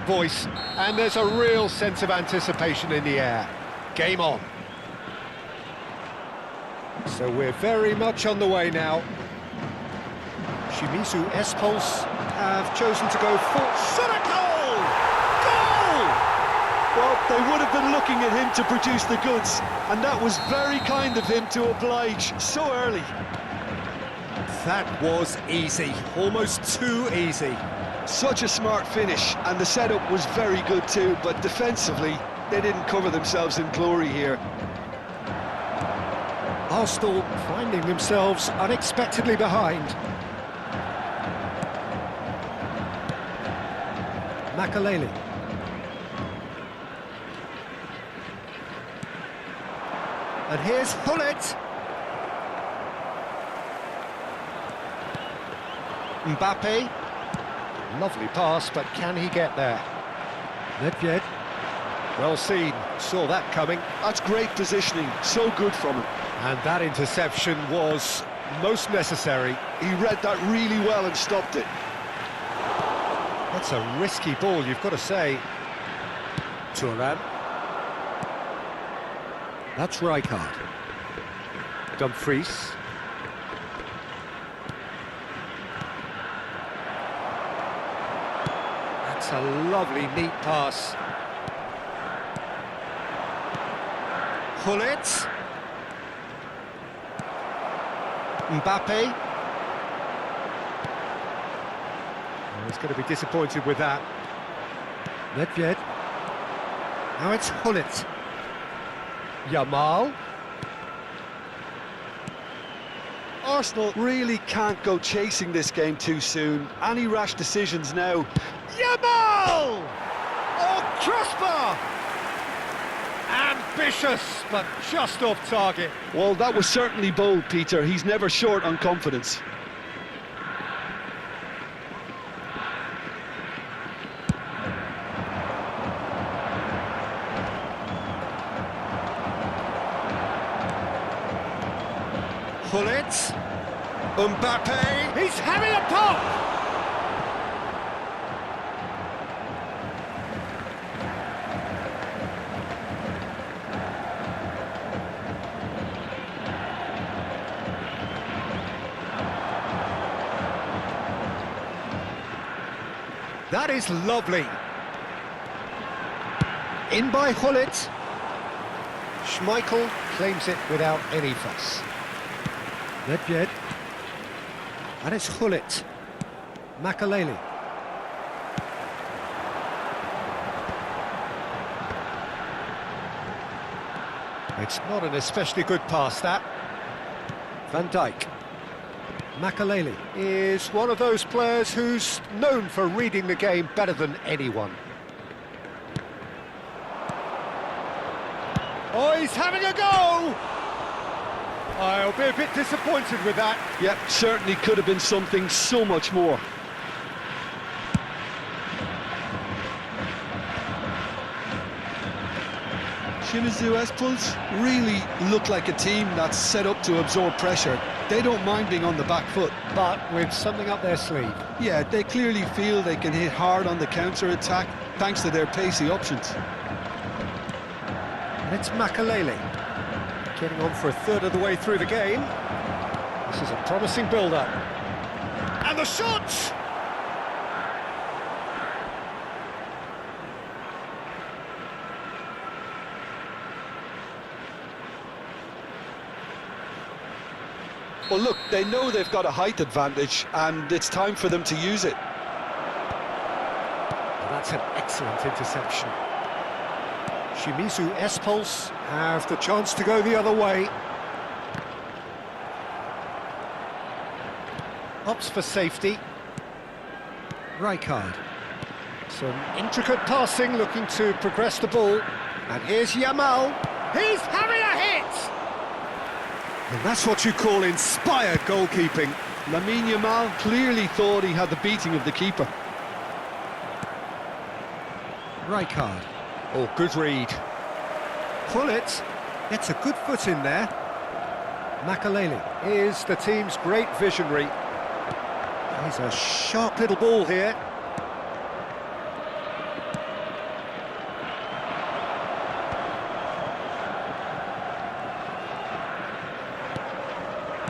voice, and there's a real sense of anticipation in the air. Game on. So we're very much on the way now. Shimizu Espulse have chosen to go for shot at goal! Goal! Well, they would have been looking at him to produce the goods, and that was very kind of him to oblige so early. That was easy, almost too easy. Such a smart finish, and the setup was very good too, but defensively, they didn't cover themselves in glory here. Arsenal finding themselves unexpectedly behind. Makaleli. And here's Hullet. Mbappe. Lovely pass, but can he get there? Nedved. Well seen, saw that coming. That's great positioning, so good from him. And that interception was most necessary. He read that really well and stopped it. That's a risky ball, you've got to say. Thuram. That's Rijkaard. Dumfries. That's a lovely, neat pass. Hullet. Mbappe. Oh, he's going to be disappointed with that. Nedved. Now it's Hullet. Yamal. Arsenal really can't go chasing this game too soon. Any rash decisions now. Yamal! Oh, crossbar! Ambitious, but just off target. Well, that was certainly bold, Peter. He's never short on confidence. Hullet. Mbappe. He's having a pop! That is lovely. In by Hullet. Schmeichel claims it without any fuss. Nedved. And it's Hullet. Makaleli. It's not an especially good pass, that. Van Dijk. Makaleli is one of those players who's known for reading the game better than anyone. Oh, he's having a go! I'll be a bit disappointed with that. Yep, certainly could have been something so much more. Shimizu Espulse really look like a team that's set up to absorb pressure. They don't mind being on the back foot. But with something up their sleeve. Yeah, they clearly feel they can hit hard on the counter-attack thanks to their pacey options. And it's Makaleli. Getting on for a third of the way through the game. This is a promising build-up. And the shot! Well, look, they know they've got a height advantage, and it's time for them to use it. That's an excellent interception. Shimizu Espulse have the chance to go the other way. Opts for safety. Rijkaard. Some intricate passing, looking to progress the ball. And here's Yamal. He's having a hit! And that's what you call inspired goalkeeping. Lamine Yamal clearly thought he had the beating of the keeper. Rijkaard. Oh, good read. Hullet gets a good foot in there. Makaleli is the team's great visionary. He's a sharp little ball here.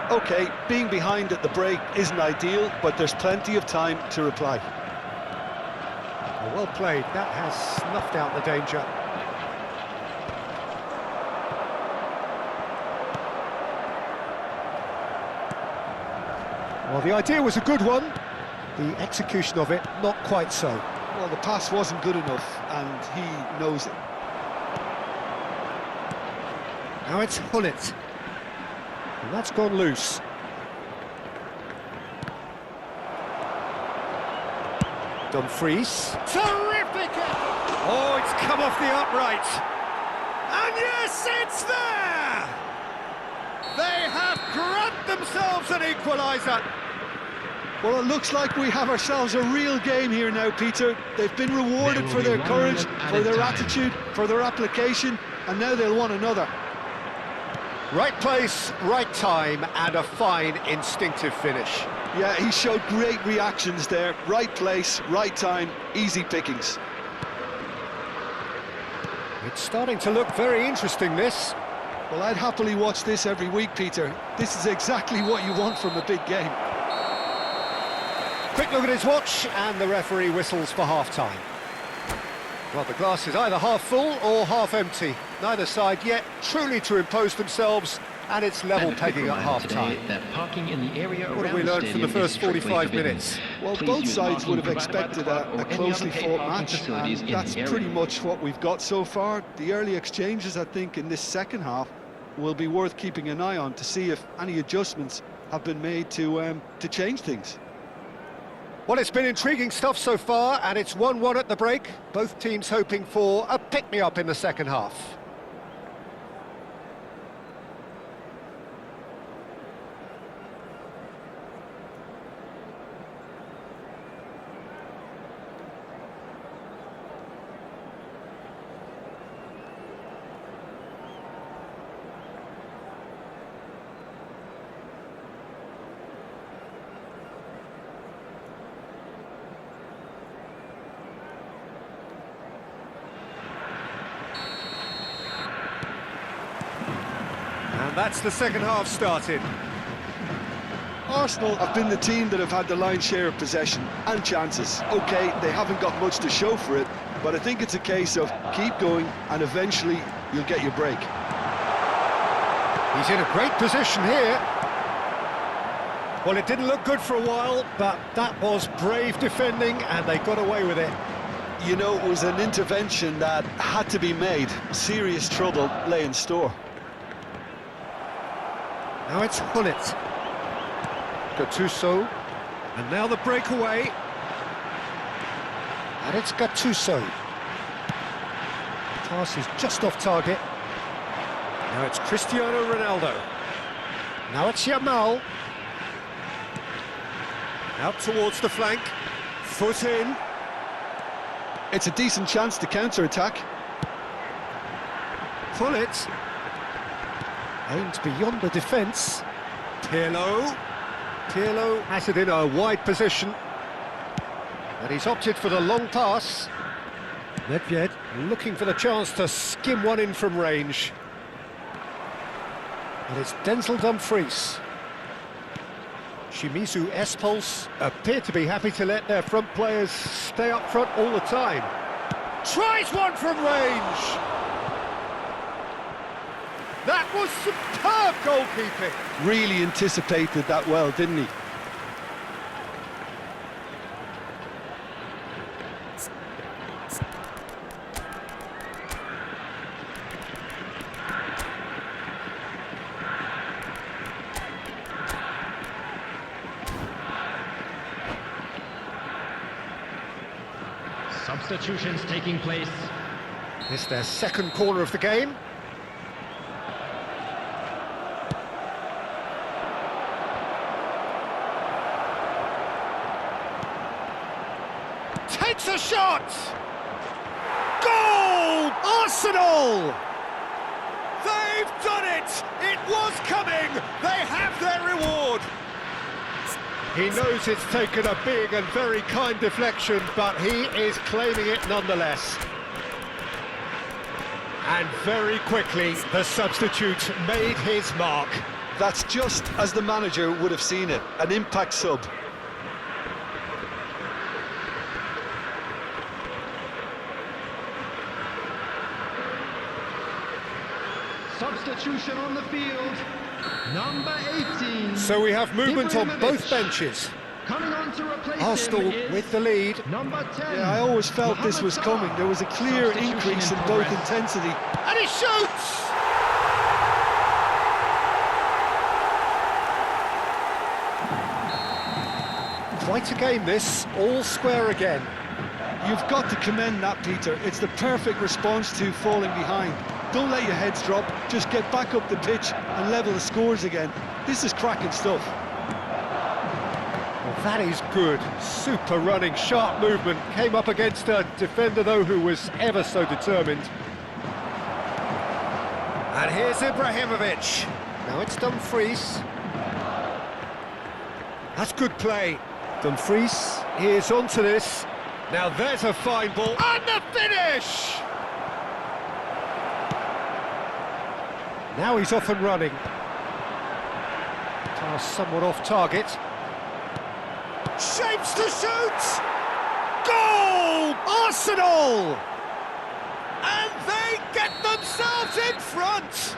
OK, being behind at the break isn't ideal, but there's plenty of time to reply. Well played, that has snuffed out the danger. Well, the idea was a good one, the execution of it not quite so. Well, the pass wasn't good enough, and he knows it. Now it's Hullet. And that's gone loose. Dumfries. Terrific! Oh, it's come off the upright. And yes, it's there! They have grabbed themselves an equaliser. Well, it looks like we have ourselves a real game here now, Peter. They've been rewarded for their courage, for their attitude, for their application, and now they'll want another. Right place, right time, and a fine instinctive finish. Yeah, he showed great reactions there. Right place, right time, easy pickings. It's starting to look very interesting, this. Well, I'd happily watch this every week, Peter. This is exactly what you want from a big game. Quick look at his watch, and the referee whistles for half-time. Well, the glass is either half full or half empty. Neither side yet truly to impose themselves, and it's level pegging at half-time. What have we learned from the first 45 minutes? Well, both sides would have expected a closely fought match, and that's pretty much what we've got so far. The early exchanges, I think, in this second half will be worth keeping an eye on to see if any adjustments have been made to change things. Well, it's been intriguing stuff so far, and it's 1-1 at the break. Both teams hoping for a pick-me-up in the second half. And that's the second half started. Arsenal have been the team that have had the lion's share of possession and chances. OK, they haven't got much to show for it, but I think it's a case of keep going and eventually you'll get your break. He's in a great position here. Well, it didn't look good for a while, but that was brave defending and they got away with it. You know, it was an intervention that had to be made. Serious trouble lay in store. Now it's Hullet. Gattuso. And now the breakaway. And it's Gattuso. Pass is just off target. Now it's Cristiano Ronaldo. Now it's Yamal. Out towards the flank. Foot in. It's a decent chance to counter-attack. Hullet. Aimed beyond the defence. Pirlo. Pirlo has it in a wide position. And he's opted for the long pass. Nedved looking for the chance to skim one in from range. And it's Denzel Dumfries. Shimizu Espulse appear to be happy to let their front players stay up front all the time. Tries one from range! That was superb goalkeeping! Really anticipated that well, didn't he? Substitutions taking place. It's their second corner of the game. Takes a shot! Goal! Arsenal! They've done it! It was coming! They have their reward! He knows it's taken a big and very kind deflection, but he is claiming it nonetheless. And very quickly, the substitute made his mark. That's just as the manager would have seen it, an impact sub. Substitution on the field, number 18. So we have movement on both benches. Coming on to replace Arsenal him with the lead. number 10. Yeah, I always felt this was coming. There was a clear increase in both intensity. And he shoots! Quite a game this, all square again. You've got to commend that, Peter. It's the perfect response to falling behind. Don't let your heads drop, just get back up the pitch and level the scores again. This is cracking stuff. Well, that is good. Super running, sharp movement. Came up against a defender, though, who was ever so determined. And here's Ibrahimovic. Now it's Dumfries. That's good play. Dumfries is onto this. Now there's a fine ball. And the finish! Now he's off and running. Pass somewhat off target. Shapes to shoot! Goal! Arsenal! And they get themselves in front!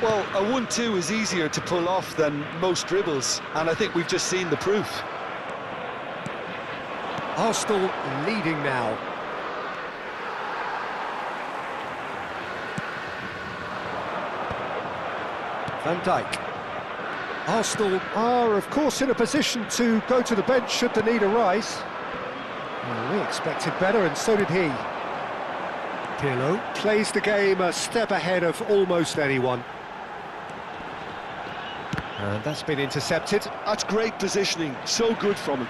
Well, a 1-2 is easier to pull off than most dribbles, and I think we've just seen the proof. Arsenal leading now. Van Dijk. Arsenal are, of course, in a position to go to the bench should the need arise. Well, we expected better, and so did he. Pirlo plays the game a step ahead of almost anyone. And that's been intercepted. That's great positioning, so good from him.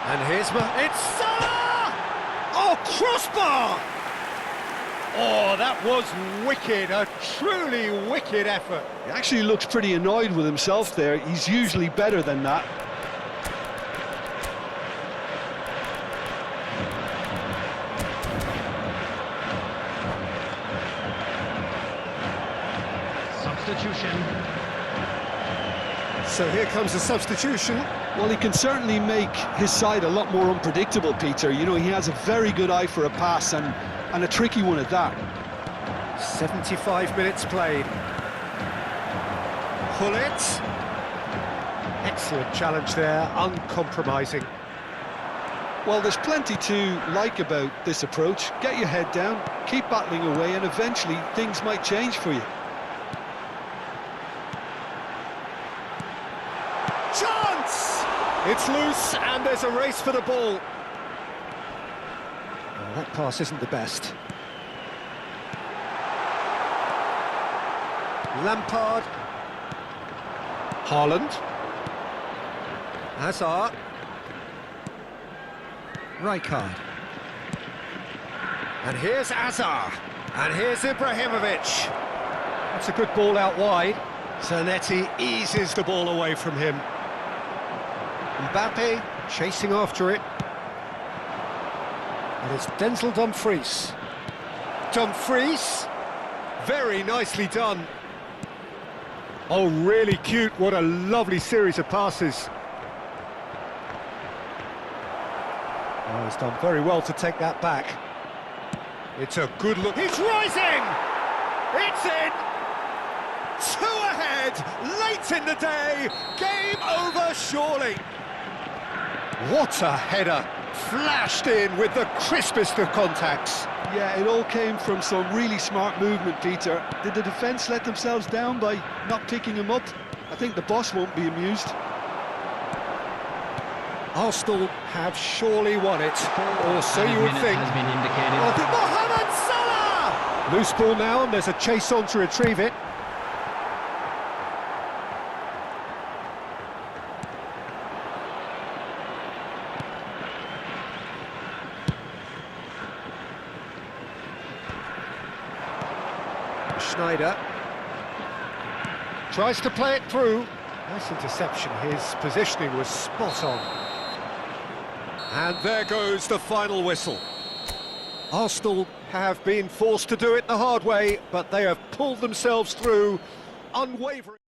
And here's it's Salah! Oh, crossbar! Oh, that was wicked, a truly wicked effort. He actually looks pretty annoyed with himself there. He's usually better than that. Substitution. So here comes a substitution. Well, he can certainly make his side a lot more unpredictable, Peter. You know, he has a very good eye for a pass and a tricky one at that. 75 minutes played. Pull it. Excellent challenge there, uncompromising. Well, there's plenty to like about this approach. Get your head down, keep battling away, and eventually things might change for you. Chance! It's loose, and there's a race for the ball. Oh, that pass isn't the best. Lampard. Haaland. Hazard. Rijkaard. And here's Hazard. And here's Ibrahimovic. That's a good ball out wide. Zanetti eases the ball away from him. Mbappe chasing after it. And it's Denzel Dumfries. Dumfries. Very nicely done. Oh, really cute. What a lovely series of passes. Oh, he's done very well to take that back. It's a good look. He's rising! It's in! 2 ahead, late in the day. Game over, surely. What a header. Flashed in with the crispest of contacts. Yeah, it all came from some really smart movement, Peter. Did the defence let themselves down by not picking him up? I think the boss won't be amused. Arsenal have surely won it, or so you would think. Has been indicated. Oh, Mohamed Salah! Loose ball now, and there's a chase on to retrieve it. Schneider tries to play it through. Nice interception. His positioning was spot on. And there goes the final whistle. Arsenal have been forced to do it the hard way, but they have pulled themselves through, unwavering.